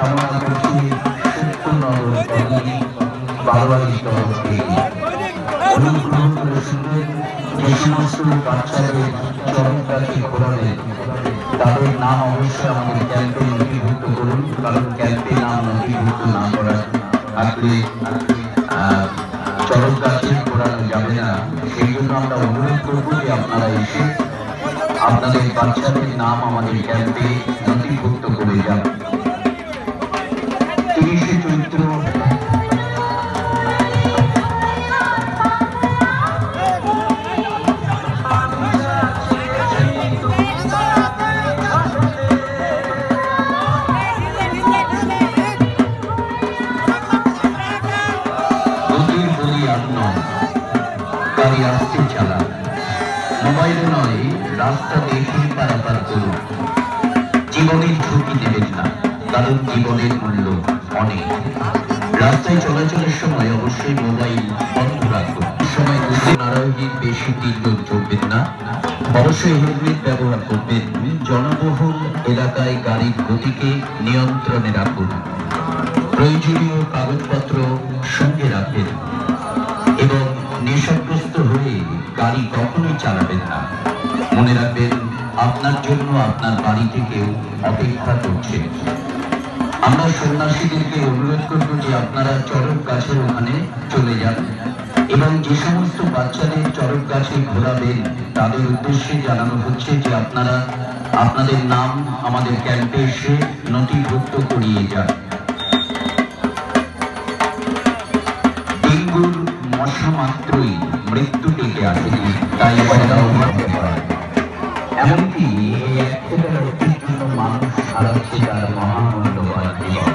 কামনা করছি বারোয়ারি তরফ থেকে অনুগ্রহ করে শুনবেন যে সমস্ত বাচ্চাদের চরম কাছে ঘোরাবেন তাদের নাম অবশ্যই আমাদের ক্যাম্পে নথিভুক্ত করুন, কারণ ক্যাম্পে নাম নথিভুক্ত না করার থাকলে চরম কাছে ঘোরানো যাবে না। সেই জন্য আমরা অনুরোধ করব যে আপনারা এসে আপনাদের বাচ্চাদের নাম আমাদের ক্যাম্পে নথিভুক্ত করে যান। 30শে চৈত্র গাড়ি আসতে চালা, মোবাইলে নয় রাস্তা দেখে পারাপার করুন। জীবনের ঝুঁকি নেবেন না, কারণ জীবনের মূল্য অনেক। রাস্তায় চলাচলের সময় অবশ্যই মোবাইল বন্ধ রাখুন। সময় নারায়ণীর বেশি তীব্র চলবেন না, অবশ্যই হেলমেট ব্যবহার করবেন। জনবহুল এলাকায় গাড়ির গতিকে নিয়ন্ত্রণে রাখুন। প্রয়োজনীয় কাগজপত্র সঙ্গে রাখবেন এবং নেশাগ্রস্ত হয়ে গাড়ি কখনোই চালাবেন না। মনে রাখবেন আপনার জন্য আপনার বাড়ি থেকেও অপেক্ষা করছে। আমরা সন্ন্যাসীদেরকে অনুরোধ করব যে আপনারা চরক গাছের ওখানে চলে যান এবং যে সমস্ত বাচ্চাদের চরক গাছে ঘোরাবেন তাদের উদ্দেশ্যে জানানো হচ্ছে যে আপনারা আপনাদের নাম আমাদের ক্যাম্পে এসে নথিভুক্ত করিয়ে যান। ডেঙ্গুর মশা মাত্রই মৃত্যু ডেকে আসেনি, তাই এমনকি মানুষ হারাচ্ছে তার মহামূল্যবান জীবন।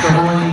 সময়